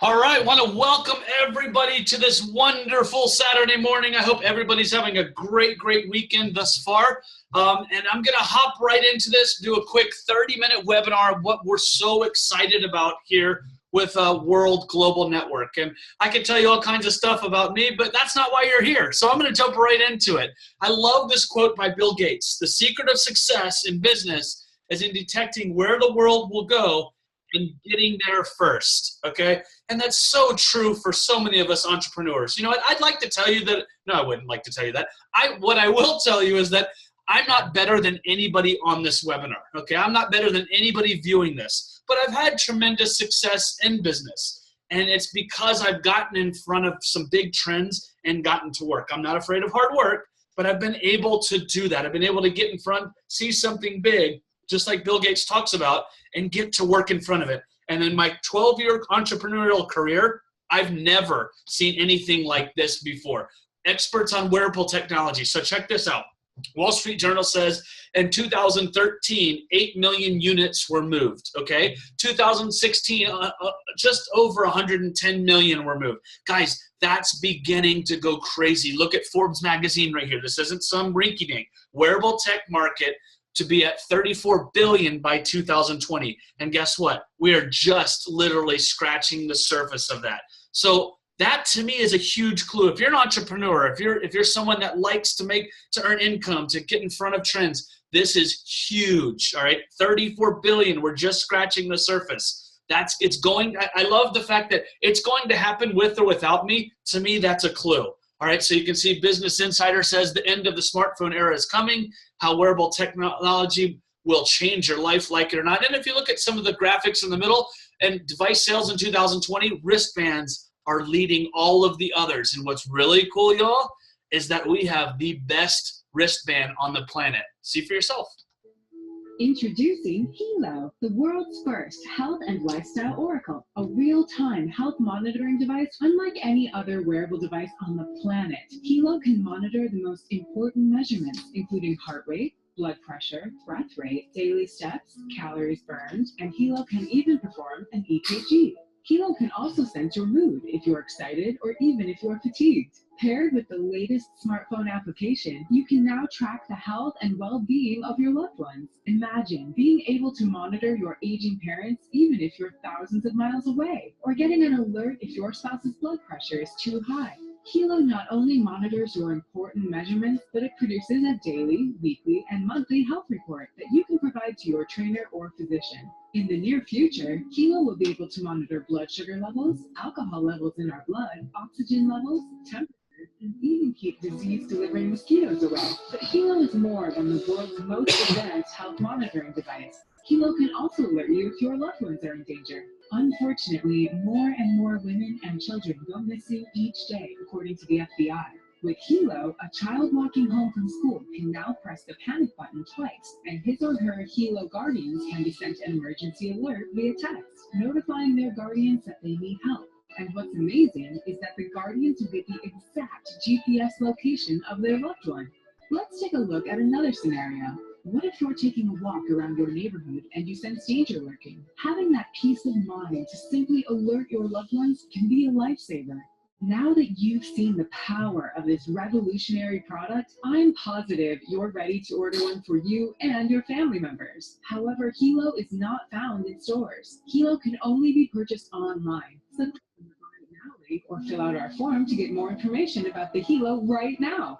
All right, want to welcome everybody to this wonderful Saturday morning. I hope everybody's having a great weekend thus far. And I'm going to hop right into this, do a quick 30-minute webinar of what we're so excited about here with World Global Network. And I can tell you all kinds of stuff about me, but that's not why you're here. So I'm going to jump right into it. I love this quote by Bill Gates. The secret of success in business is in detecting where the world will go and getting there first, okay? And that's so true for so many of us entrepreneurs. You know what? I'd like to tell you that, no, I wouldn't like to tell you that. What I will tell you is that I'm not better than anybody on this webinar, okay? I'm not better than anybody viewing this, but I've had tremendous success in business. And it's because I've gotten in front of some big trends and gotten to work. I'm not afraid of hard work, but I've been able to do that. I've been able to get in front, see something big, just like Bill Gates talks about, and get to work in front of it. And in my 12-year entrepreneurial career, I've never seen anything like this before. Experts on wearable technology. So check this out. Wall Street Journal says in 2013, 8 million units were moved, okay? 2016, just over 110 million were moved. Guys, that's beginning to go crazy. Look at Forbes magazine right here. This isn't some rinky-dink. Wearable tech market to be at 34 billion by 2020. And guess what? We are just literally scratching the surface of that. So that to me is a huge clue. If you're an entrepreneur, if you're someone that likes to earn income, to get in front of trends, this is huge. All right, 34 billion. We're just scratching the surface. I love the fact that it's going to happen with or without me. To me, that's a clue. All right, so you can see Business Insider says the end of the smartphone era is coming, how wearable technology will change your life, like it or not. And if you look at some of the graphics in the middle, and device sales in 2020, wristbands are leading all of the others. And what's really cool, y'all, is that we have the best wristband on the planet. See for yourself. Introducing Hilo, the world's first health and lifestyle oracle, a real-time health monitoring device unlike any other wearable device on the planet. Hilo can monitor the most important measurements, including heart rate, blood pressure, breath rate, daily steps, calories burned, and Hilo can even perform an EKG. Hilo can also sense your mood if you're excited or even if you're fatigued. Paired with the latest smartphone application, you can now track the health and well-being of your loved ones. Imagine being able to monitor your aging parents even if you're thousands of miles away, or getting an alert if your spouse's blood pressure is too high. Hilo not only monitors your important measurements, but it produces a daily, weekly, and monthly health report that you can provide to your trainer or physician. In the near future, Hilo will be able to monitor blood sugar levels, alcohol levels in our blood, oxygen levels, temperature, and even keep disease-delivering mosquitoes away. But Hilo is more than the world's most advanced health monitoring device. Hilo can also alert you if your loved ones are in danger. Unfortunately, more and more women and children go missing each day, according to the FBI. With Hilo, a child walking home from school can now press the panic button twice, and his or her Hilo guardians can be sent an emergency alert via text, notifying their guardians that they need help. And what's amazing is that the guardians will get the exact GPS location of their loved one. Let's take a look at another scenario. What if you're taking a walk around your neighborhood and you sense danger lurking? Having that peace of mind to simply alert your loved ones can be a lifesaver. Now that you've seen the power of this revolutionary product, I'm positive you're ready to order one for you and your family members. However, Hilo is not found in stores. Hilo can only be purchased online. So click on the Buy It Now link or fill out our form to get more information about the Hilo right now.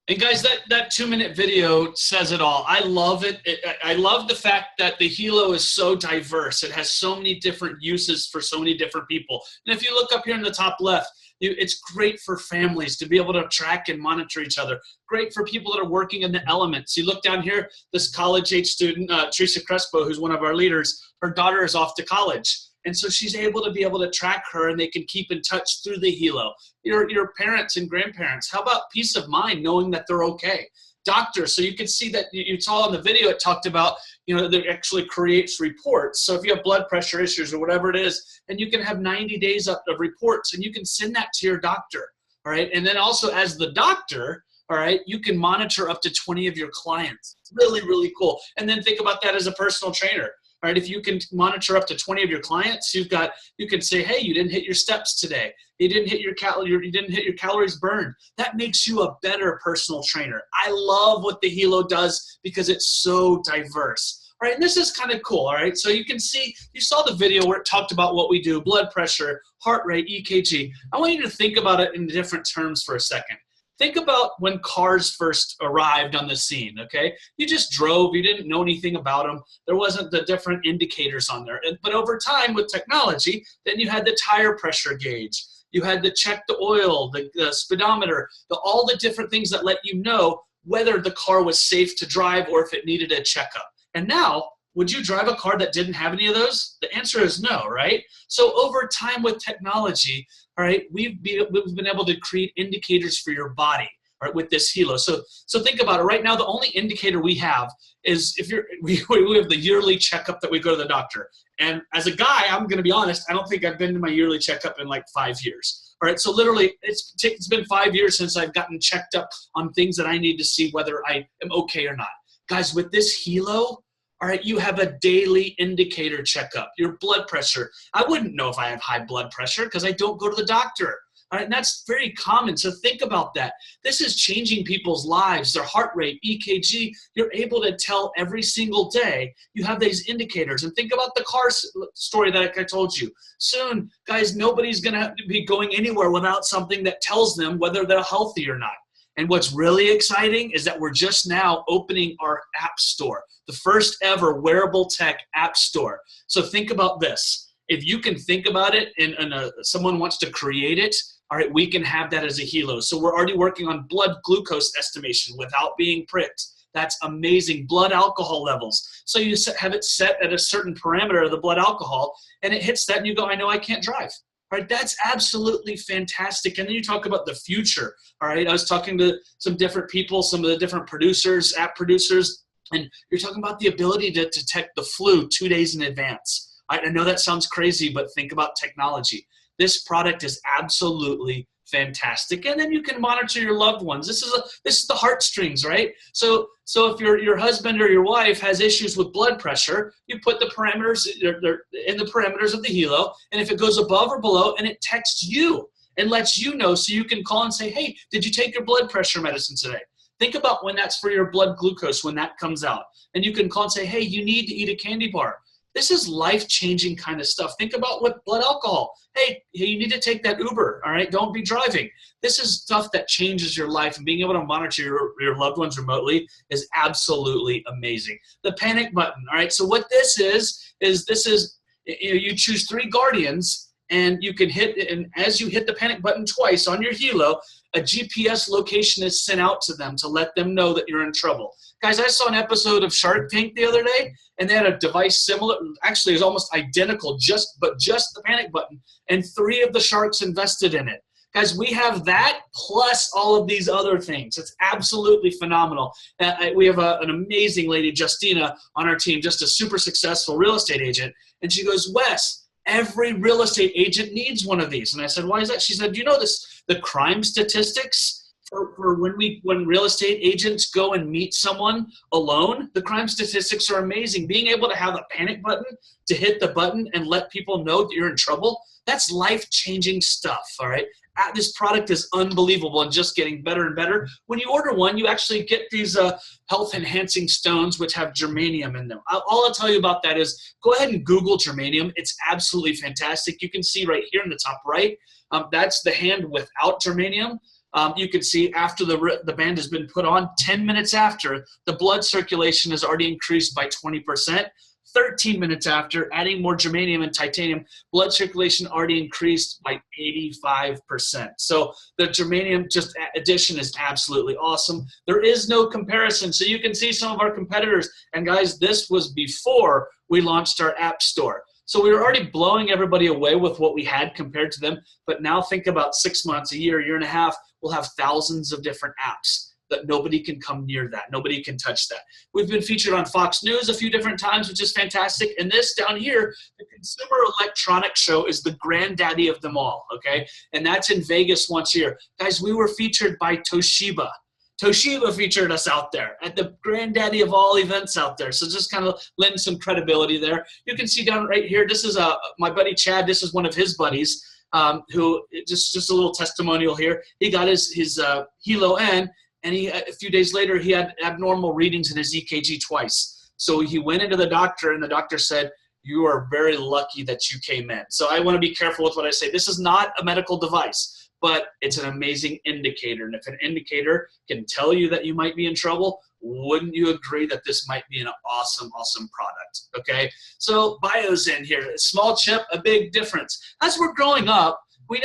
And guys, that 2-minute video says it all. I love it. I love the fact that the Hilo is so diverse. It has so many different uses for so many different people. And if you look up here in the top left, it's great for families to be able to track and monitor each other. Great for people that are working in the elements. You look down here, this college-age student, Teresa Crespo, who's one of our leaders, her daughter is off to college. And so she's able to track her, and they can keep in touch through the Hilo. Your parents and grandparents, how about peace of mind knowing that they're okay? Doctors, so you can see that you saw in the video, it talked about, that it actually creates reports. So if you have blood pressure issues or whatever it is, and you can have 90 days up of reports, and you can send that to your doctor, all right? And then also as the doctor, all right, you can monitor up to 20 of your clients. Really, really cool. And then think about that as a personal trainer. All right, if you can monitor up to 20 of your clients, you can say, hey, you didn't hit your steps today. You didn't hit your calories burned. That makes you a better personal trainer. I love what the Hilo does because it's so diverse. All right, and this is kind of cool, all right? So you can see, you saw the video where it talked about what we do, blood pressure, heart rate, EKG. I want you to think about it in different terms for a second. Think about when cars first arrived on the scene, okay? You just drove, you didn't know anything about them. There wasn't the different indicators on there. But over time with technology, then you had the tire pressure gauge. You had to check the oil, the speedometer, all the different things that let you know whether the car was safe to drive or if it needed a checkup. And now, would you drive a car that didn't have any of those? The answer is no, right? So over time with technology, all right, we've been able to create indicators for your body, all right, with this Hilo. So think about it. Right now, the only indicator we have is we have the yearly checkup that we go to the doctor. And as a guy, I'm going to be honest, I don't think I've been to my yearly checkup in like 5 years. All right, so literally, it's been 5 years since I've gotten checked up on things that I need to see whether I am okay or not. Guys, with this Hilo, all right, you have a daily indicator checkup, your blood pressure. I wouldn't know if I have high blood pressure because I don't go to the doctor. All right, and that's very common, so think about that. This is changing people's lives, their heart rate, EKG. You're able to tell every single day. You have these indicators. And think about the car story that I told you. Soon, guys, nobody's going to be going anywhere without something that tells them whether they're healthy or not. And what's really exciting is that we're just now opening our app store, the first ever wearable tech app store. So think about this. If you can think about it and someone wants to create it, all right, we can have that as a Hilo. So we're already working on blood glucose estimation without being pricked. That's amazing. Blood alcohol levels. So you have it set at a certain parameter of the blood alcohol, and it hits that and you go, I know I can't drive. All right, that's absolutely fantastic. And then you talk about the future. All right, I was talking to some different people, some of the different producers, app producers, and you're talking about the ability to detect the flu 2 days in advance. I know that sounds crazy, but think about technology. This product is absolutely fantastic. And then you can monitor your loved ones. This is the heartstrings, right? So if your husband or your wife has issues with blood pressure, you put the parameters in the parameters of the Hilo, and if it goes above or below, and it texts you and lets you know, so you can call and say, hey, did you take your blood pressure medicine today? Think about when that's for your blood glucose, when that comes out. And you can call and say, hey, you need to eat a candy bar. This is life-changing kind of stuff. Think about what blood alcohol. Hey, you need to take that Uber, all right? Don't be driving. This is stuff that changes your life, and being able to monitor your loved ones remotely is absolutely amazing. The panic button, all right? So what this is you choose 3 guardians, and you can hit, and as you hit the panic button twice on your Hilo, a GPS location is sent out to them to let them know that you're in trouble. Guys, I saw an episode of Shark Tank the other day, and they had a device similar, actually it was almost identical, just the panic button, and 3 of the sharks invested in it. Guys, we have that plus all of these other things. It's absolutely phenomenal. We have an amazing lady, Justina, on our team, just a super successful real estate agent, and she goes, Wes, every real estate agent needs one of these. And I said, why is that? She said, do you know the crime statistics for when real estate agents go and meet someone alone? The crime statistics are amazing. Being able to have a panic button to hit the button and let people know that you're in trouble, that's life-changing stuff, all right? This product is unbelievable and just getting better and better. When you order one, you actually get these health-enhancing stones which have germanium in them. All I'll tell you about that is go ahead and Google germanium. It's absolutely fantastic. You can see right here in the top right, that's the hand without germanium. You can see after the band has been put on, 10 minutes after, the blood circulation has already increased by 20%. 13 minutes after, adding more germanium and titanium, blood circulation already increased by 85%. So the germanium addition is absolutely awesome. There is no comparison. So you can see some of our competitors. And guys, this was before we launched our app store. So we were already blowing everybody away with what we had compared to them. But now think about 6 months, a year and a half, we'll have thousands of different apps that nobody can come near that. Nobody can touch that. We've been featured on Fox News a few different times, which is fantastic. And this down here, the Consumer Electronics Show, is the granddaddy of them all, okay? And that's in Vegas once a year. Guys, we were featured by Toshiba. Toshiba featured us out there at the granddaddy of all events out there. So just kind of lend some credibility there. You can see down right here, this is my buddy Chad. This is one of his buddies who, just a little testimonial here. He got his Hilo N, and a few days later, he had abnormal readings in his EKG twice. So he went into the doctor, and the doctor said, you are very lucky that you came in. So I want to be careful with what I say. This is not a medical device, but it's an amazing indicator. And if an indicator can tell you that you might be in trouble, wouldn't you agree that this might be an awesome, awesome product? Okay, so BIOS in here, a small chip, a big difference. As we're growing up, we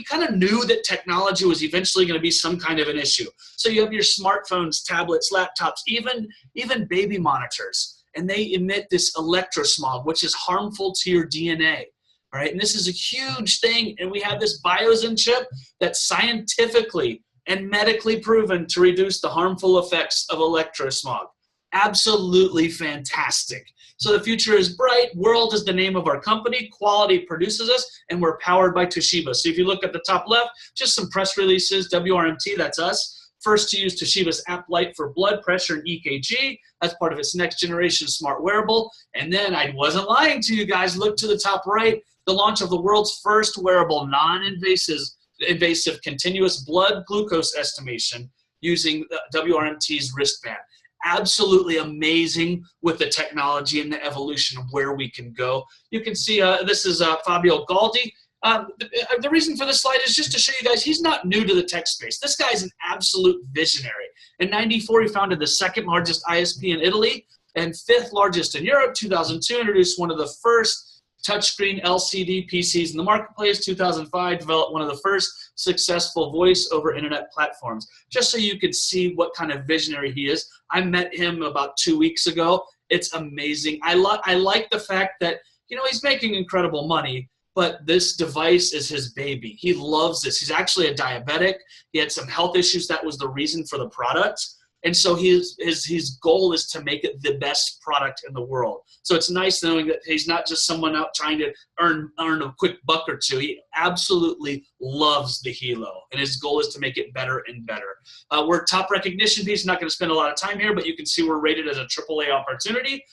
kind of knew that technology was eventually going to be some kind of an issue. So you have your smartphones, tablets, laptops, even baby monitors, and they emit this electrosmog, which is harmful to your DNA. All right, and this is a huge thing, and we have this BIOS chip that's scientifically and medically proven to reduce the harmful effects of electrosmog. Absolutely fantastic. So the future is bright. World is the name of our company. Quality produces us, and we're powered by Toshiba. So if you look at the top left, just some press releases, WRMT, that's us. First to use Toshiba's App Lite for blood pressure and EKG. That's part of its next generation smart wearable. And then I wasn't lying to you guys. Look to the top right, the launch of the world's first wearable, non-invasive continuous blood glucose estimation using WRMT's wristband. Absolutely amazing with the technology and the evolution of where we can go. You can see this is Fabio Galdi. The reason for this slide is just to show you guys he's not new to the tech space. This guy's an absolute visionary. In '94, he founded the second largest ISP in Italy and fifth largest in Europe. 2002, introduced one of the first touchscreen LCD PCs in the marketplace. 2005, developed one of the first successful voice over internet platforms. Just so you could see what kind of visionary he is. I met him about 2 weeks ago. It's amazing. I like the fact that, you know, he's making incredible money, but this device is his baby. He loves this. He's actually a diabetic. He had some health issues. That was the reason for the product. And so his goal is to make it the best product in the world. So it's nice knowing that he's not just someone out trying to earn a quick buck or two. He absolutely loves the Hilo, and his goal is to make it better and better. We're top recognition piece. Not going to spend a lot of time here, but you can see we're rated as a AAA opportunity.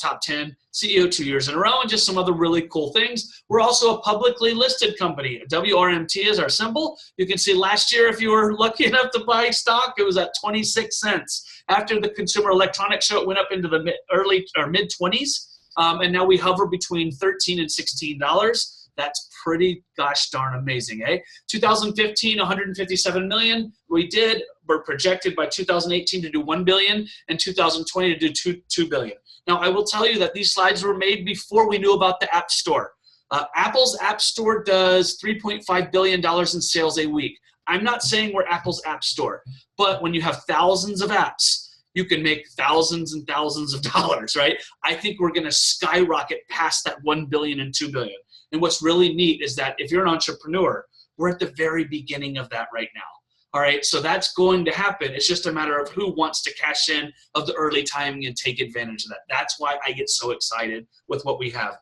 Top 10 CEO 2 years in a row, and just some other really cool things. We're also a publicly listed company. WRMT is our symbol. You can see last year, if you were lucky enough to buy stock, it was at 26 cents. After the Consumer Electronics Show, it went up into the mid-20s, and now we hover between $13 and $16. That's pretty gosh darn amazing, eh? 2015, 157 million. We're projected by 2018 to do 1 billion, and 2020 to do 2 billion. Now, I will tell you that these slides were made before we knew about the App Store. Apple's App Store does $3.5 billion in sales a week. I'm not saying we're Apple's App Store, but when you have thousands of apps, you can make thousands and thousands of dollars, right? I think we're going to skyrocket past that 1 billion and 2 billion. And what's really neat is that if you're an entrepreneur, we're at the very beginning of that right now. All right, so that's going to happen. It's just a matter of who wants to cash in of the early timing and take advantage of that. That's why I get so excited with what we have.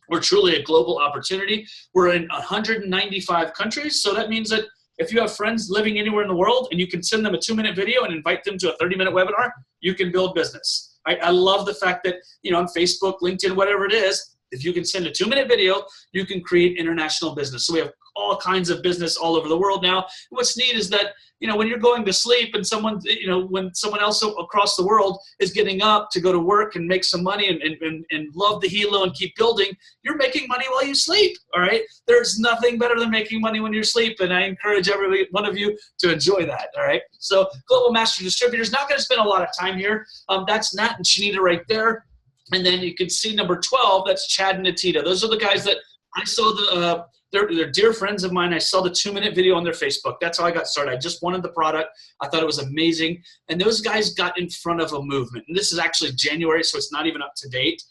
We're truly a global opportunity. We're in 195 countries, so that means that if you have friends living anywhere in the world and you can send them a 2-minute video and invite them to a 30-minute webinar, you can build business. I love the fact that, you know, on Facebook, LinkedIn, whatever it is, if you can send a 2-minute video, you can create international business. So we have all kinds of business all over the world now. And what's neat is that, you know, when you're going to sleep and someone, you know, when someone else across the world is getting up to go to work and make some money and love the Hilo and keep building, you're making money while you sleep, all right? There's nothing better than making money when you're asleep, and I encourage every one of you to enjoy that, all right? So Global Master Distributors, not going to spend a lot of time here. That's Nat and Shanita right there. And then you can see number 12, that's Chad and Natita. Those are the guys that I saw they're dear friends of mine. I saw the 2-minute video on their Facebook. That's how I got started. I just wanted the product. I thought it was amazing. And those guys got in front of a movement. And this is actually January, so it's not even up to date.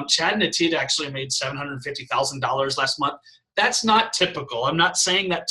Chad and Natita actually made $750,000 last month. That's not typical. I'm not saying that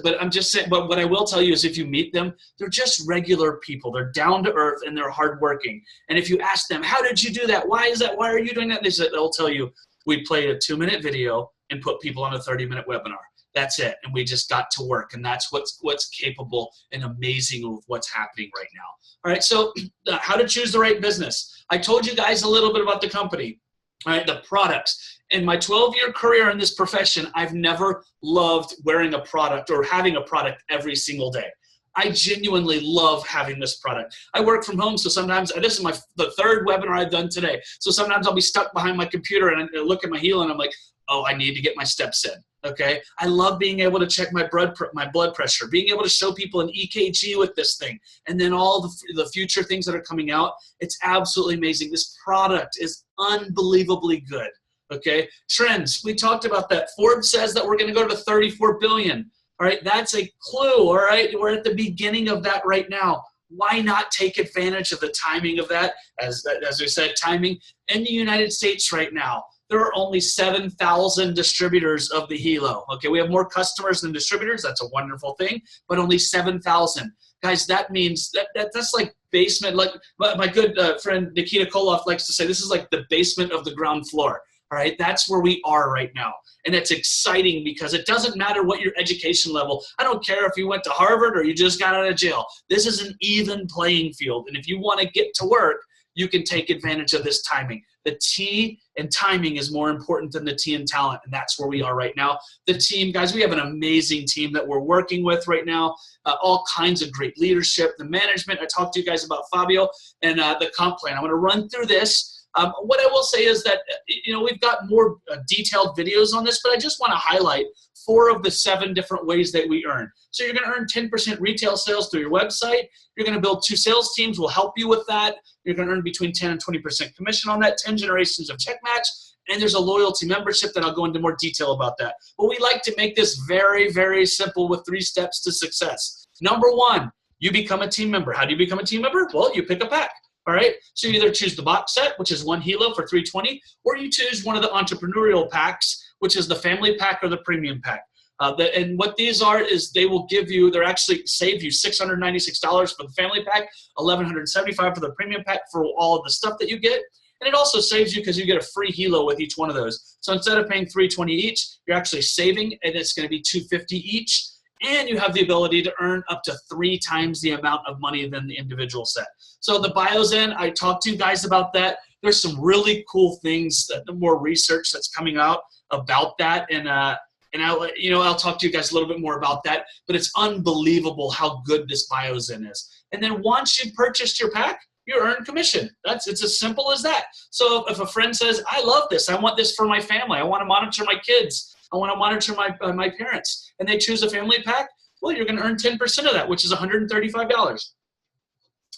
but I'm just saying, but what I will tell you is if you meet them, they're just regular people. They're down to earth and they're hardworking. And if you ask them, how did you do that? Why is that? Why are you doing that? They'll tell you, we played a 2-minute video and put people on a 30-minute webinar. That's it. And we just got to work. And that's what's capable and amazing of what's happening right now. All right, so how to choose the right business. I told you guys a little bit about the company, all right, the products. In my 12-year career in this profession, I've never loved wearing a product or having a product every single day. I genuinely love having this product. I work from home, so sometimes, this is the third webinar I've done today, so sometimes I'll be stuck behind my computer and I look at my heel and I'm like, oh, I need to get my steps in, okay? I love being able to check my blood pressure, being able to show people an EKG with this thing, and then all the future things that are coming out. It's absolutely amazing. This product is unbelievably good, okay? Trends, we talked about that. Forbes says that we're gonna go to 34 billion. All right, that's a clue, all right? We're at the beginning of that right now. Why not take advantage of the timing of that? As we said, timing. In the United States right now, there are only 7,000 distributors of the Hilo. Okay, we have more customers than distributors. That's a wonderful thing, but only 7,000. Guys, that means that's like basement, like my good friend Nikita Koloff likes to say, this is like the basement of the ground floor. All right, that's where we are right now. And it's exciting because it doesn't matter what your education level. I don't care if you went to Harvard or you just got out of jail. This is an even playing field. And if you want to get to work, you can take advantage of this timing. The T in timing is more important than the T in talent, and that's where we are right now. The team, guys, we have an amazing team that we're working with right now, all kinds of great leadership. The management, I talked to you guys about Fabio, and the comp plan. I'm going to run through this. What I will say is that, we've got more detailed videos on this, but I just want to highlight 4 of the 7 different ways that we earn. So you're going to earn 10% retail sales through your website. You're going to build 2 sales teams. We'll help you with that. You're going to earn between 10 and 20% commission on that, 10 generations of check match, and there's a loyalty membership that I'll go into more detail about that. But we like to make this very, very simple with 3 steps to success. Number 1, you become a team member. How do you become a team member? Well, you pick a pack. All right, so you either choose the box set, which is 1 Hilo for $320, or you choose one of the entrepreneurial packs, which is the family pack or the premium pack. And what these are is they will give you, they're actually save you $696 for the family pack, $1,175 for the premium pack for all of the stuff that you get. And it also saves you because you get a free Hilo with each one of those. So instead of paying $320 each, you're actually saving, and it's going to be $250 each. And you have the ability to earn up to 3 times the amount of money than the individual set. So the bios in, I talked to you guys about that. There's some really cool things, the more research that's coming out about that. And I'll talk to you guys a little bit more about that. But it's unbelievable how good this bios in is. And then once you've purchased your pack, you earn commission. It's as simple as that. So if a friend says, I love this, I want this for my family, I want to monitor my kids, I want to monitor my parents, and they choose a family pack, well, you're going to earn 10% of that, which is $135.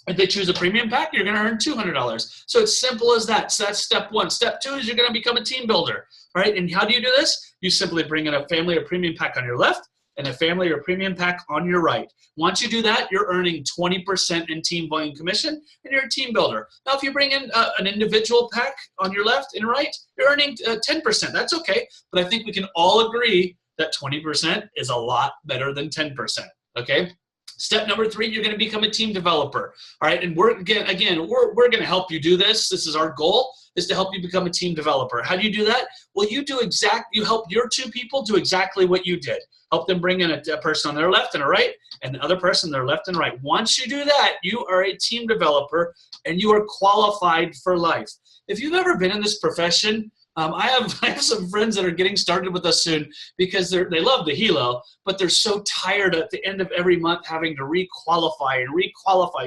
If they choose a premium pack, you're going to earn $200. So it's simple as that. So that's step 1. Step 2 is you're going to become a team builder, right? And how do you do this? You simply bring in a family or premium pack on your left and a family or premium pack on your right. Once you do that, you're earning 20% in team volume commission, and you're a team builder. Now, if you bring in an individual pack on your left and right, you're earning 10%. That's okay, but I think we can all agree that 20% is a lot better than 10%, okay? Step number 3, you're going to become a team developer, all right? And we're going to help you do this. This is our goal, is to help you become a team developer. How do you do that? Well, you help your 2 people do exactly what you did. Help them bring in a person on their left and a right, and the other person on their left and right. Once you do that, you are a team developer, and you are qualified for life. If you've ever been in this profession, I have some friends that are getting started with us soon because they love the Hilo, but they're so tired at the end of every month having to requalify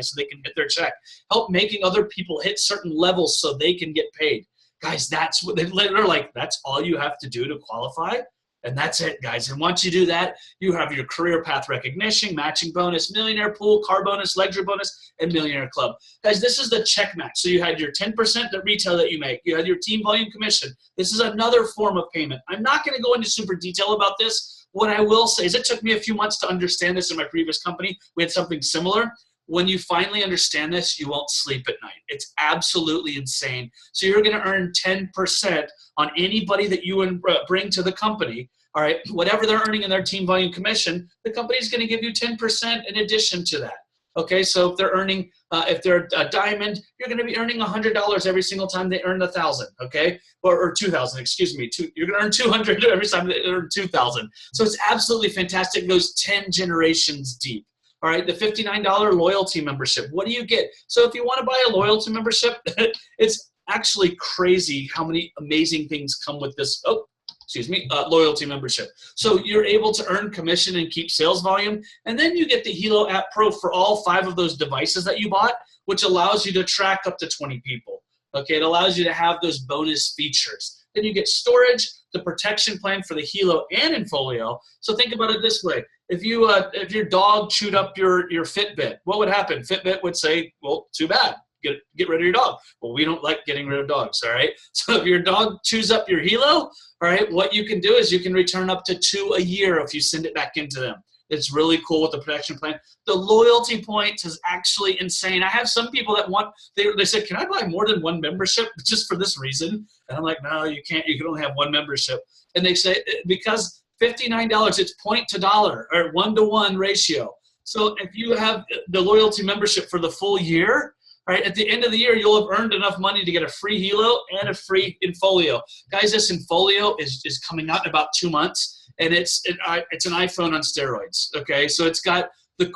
so they can get their check. Help making other people hit certain levels so they can get paid. Guys, that's what they're like, that's all you have to do to qualify? And that's it, guys. And once you do that, you have your career path recognition, matching bonus, millionaire pool, car bonus, luxury bonus, and millionaire club. Guys, this is the check match. So you had your 10% the retail that you make. You had your team volume commission. This is another form of payment. I'm not going to go into super detail about this. What I will say is it took me a few months to understand this in my previous company. We had something similar. When you finally understand this, you won't sleep at night. It's absolutely insane. So you're going to earn 10% on anybody that you bring to the company. All right, whatever they're earning in their team volume commission, the company's going to give you 10% in addition to that. Okay, so if they're earning, if they're a diamond, you're going to be earning $100 every single time they earn 1,000. Okay, or 2,000. Excuse me. You're going to earn 200 every time they earn 2,000. So it's absolutely fantastic. It goes 10 generations deep. All right, the $59 loyalty membership. What do you get? So if you want to buy a loyalty membership, it's actually crazy how many amazing things come with this. Oh, excuse me, loyalty membership. So you're able to earn commission and keep sales volume, and then you get the Hilo app Pro for all 5 of those devices that you bought, which allows you to track up to 20 people. Okay, it allows you to have those bonus features. Then you get storage, the protection plan for the Hilo and Infolio. So think about it this way. If your dog chewed up your Fitbit, what would happen? Fitbit would say, well, too bad. Get rid of your dog. Well, we don't like getting rid of dogs, all right? So if your dog chews up your Hilo, all right, what you can do is you can return up to 2 a year if you send it back into them. It's really cool with the protection plan. The loyalty points is actually insane. I have some people that want, they said, can I buy more than 1 membership just for this reason? And I'm like, no, you can't. You can only have 1 membership. And they say, because $59, it's point to dollar or 1-to-1 ratio. So if you have the loyalty membership for the full year, right, at the end of the year, you'll have earned enough money to get a free Hilo and a free Infolio. Guys, this Infolio is coming out in about 2 months. And it's an iPhone on steroids, okay? So it's got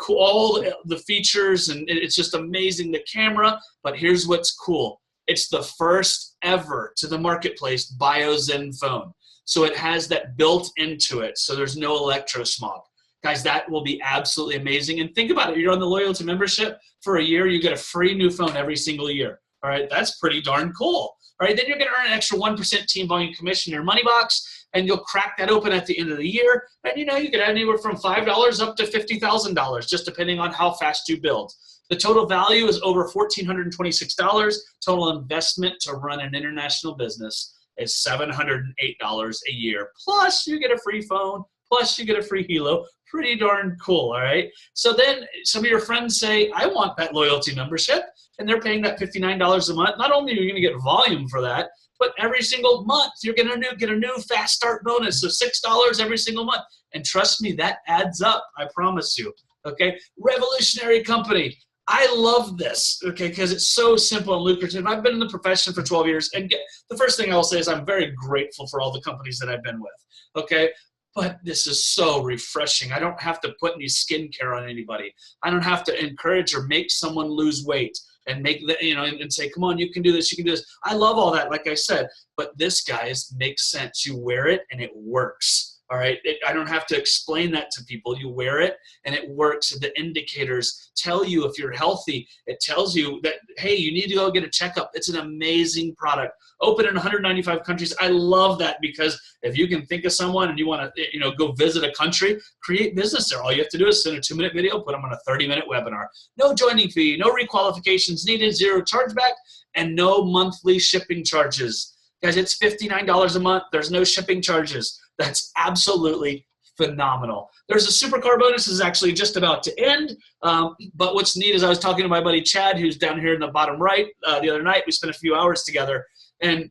all the features, and it's just amazing, the camera. But here's what's cool. It's the first ever to the marketplace BioZen phone. So it has that built into it, so there's no electrosmog. Guys, that will be absolutely amazing. And think about it. You're on the loyalty membership for a year. You get a free new phone every single year. All right, that's pretty darn cool. All right, then you're going to earn an extra 1% team volume commission in your money box, and you'll crack that open at the end of the year. And you can add anywhere from $5 up to $50,000, just depending on how fast you build. The total value is over $1,426. Total investment to run an international business is $708 a year. Plus, you get a free phone. Plus, you get a free Hilo. Pretty darn cool, all right? So then some of your friends say, I want that loyalty membership, and they're paying that $59 a month. Not only are you going to get volume for that, but every single month you're going to get a new fast start bonus of $6 every single month. And trust me, that adds up, I promise you, okay? Revolutionary company. I love this, okay, because it's so simple and lucrative. I've been in the profession for 12 years, and the first thing I will say is I'm very grateful for all the companies that I've been with, okay? But this is so refreshing. I don't have to put any skincare on anybody. I don't have to encourage or make someone lose weight and make the, and say, come on, you can do this, you can do this. I love all that, like I said, but this, guys, makes sense. You wear it and it works. All right, I don't have to explain that to people. You wear it and it works. The indicators tell you if you're healthy. It tells you that, hey, you need to go get a checkup. It's an amazing product. Open in 195 countries. I love that, because if you can think of someone and you want to, go visit a country, create business there. All you have to do is send a 2-minute video, put them on a 30-minute webinar. No joining fee, no requalifications needed, 0 chargeback, and no monthly shipping charges. Guys, it's $59 a month. There's no shipping charges. That's absolutely phenomenal. There's a supercar bonus is actually just about to end. But what's neat is I was talking to my buddy Chad, who's down here in the bottom right, the other night. We spent a few hours together, and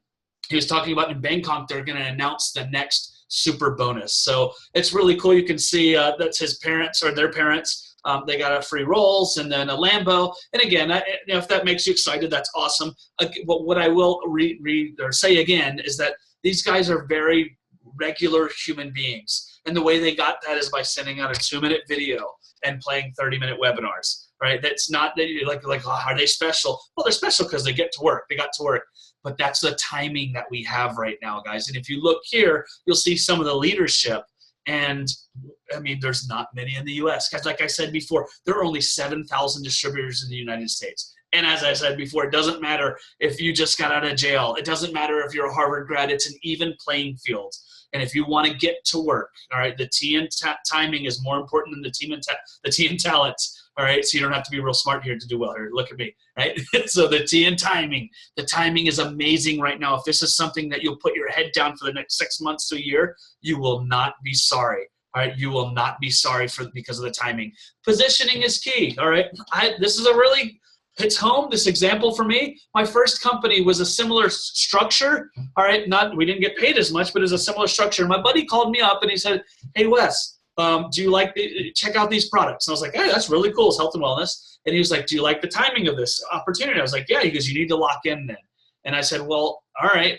he was talking about in Bangkok, they're going to announce the next super bonus. So it's really cool. You can see that's his parents or their parents. They got a free Rolls and then a Lambo. And again, if that makes you excited, that's awesome. But what I will say again is that these guys are very regular human beings. And the way they got that is by sending out a 2-minute video and playing 30-minute webinars, right? That's not that you're like, oh, are they special? Well, they're special because they get to work. They got to work. But that's the timing that we have right now, guys. And if you look here, you'll see some of the leadership. And I mean, there's not many in the U.S. Guys, like I said before, there are only 7,000 distributors in the United States. And as I said before, it doesn't matter if you just got out of jail. It doesn't matter if you're a Harvard grad. It's an even playing field. And if you want to get to work, all right, the T and timing is more important than the T and talents, all right? So you don't have to be real smart here to do well here. Look at me, right? So the T and timing, the timing is amazing right now. If this is something that you'll put your head down for the next 6 months to a year, you will not be sorry. All right, you will not be sorry because of the timing. Positioning is key. All right, this is a really hits home. This example for me. My first company was a similar structure. All right, we didn't get paid as much, but it was a similar structure. My buddy called me up and he said, "Hey Wes, Do you like check out these products? And I was like, hey, that's really cool. It's health and wellness. And he was like, do you like the timing of this opportunity? I was like, yeah. He goes, you need to lock in then. And I said, well, all right,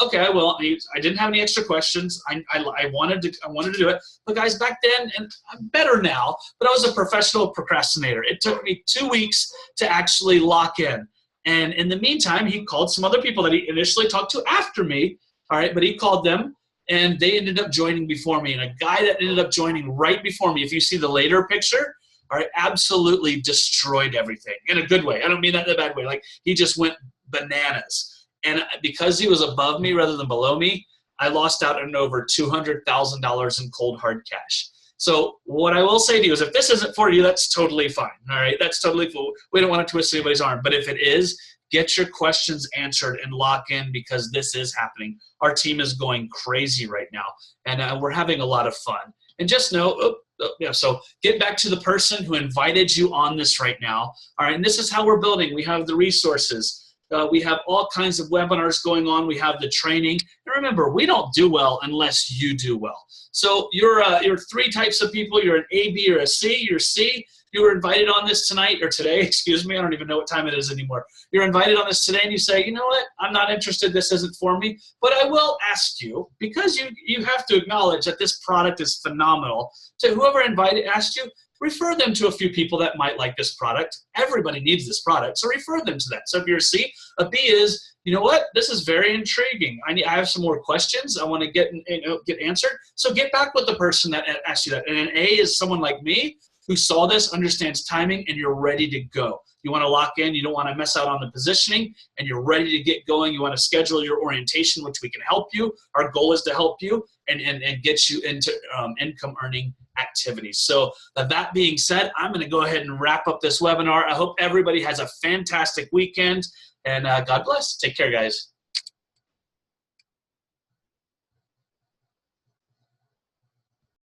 okay, I will. I didn't have any extra questions. I wanted to do it. But guys, back then, and I'm better now, but I was a professional procrastinator. It took me 2 weeks to actually lock in. And in the meantime, he called some other people that he initially talked to after me, all right, but he called them, and they ended up joining before me. And a guy that ended up joining right before me, if you see the later picture, all right, absolutely destroyed everything in a good way. I don't mean that in a bad way. Like, he just went bananas. And because he was above me rather than below me, I lost out on over $200,000 in cold hard cash. So what I will say to you is, if this isn't for you, that's totally fine. All right, that's totally cool. We don't want to twist anybody's arm. But if it is, get your questions answered and lock in, because this is happening. Our team is going crazy right now, and we're having a lot of fun. And just know, so get back to the person who invited you on this right now. All right, and this is how we're building. We have the resources. We have all kinds of webinars going on. We have the training. And remember, we don't do well unless you do well. So you're 3 types of people. You're an A, B, or a C. You're C. You were invited on this tonight, or today, excuse me. I don't even know what time it is anymore. You're invited on this today, and you say, you know what? I'm not interested. This isn't for me. But I will ask you, because you have to acknowledge that this product is phenomenal. So whoever asked you, refer them to a few people that might like this product. Everybody needs this product, so refer them to that. So if you're a C, a B is, you know what? This is very intriguing. I have some more questions I want to get answered. So get back with the person that asked you that. And an A is someone like me who saw this, understands timing, and you're ready to go. You want to lock in. You don't want to mess out on the positioning, and you're ready to get going. You want to schedule your orientation, which we can help you. Our goal is to help you and get you into income earning activities. So that being said, I'm going to go ahead and wrap up this webinar. I hope everybody has a fantastic weekend, and God bless. Take care, guys.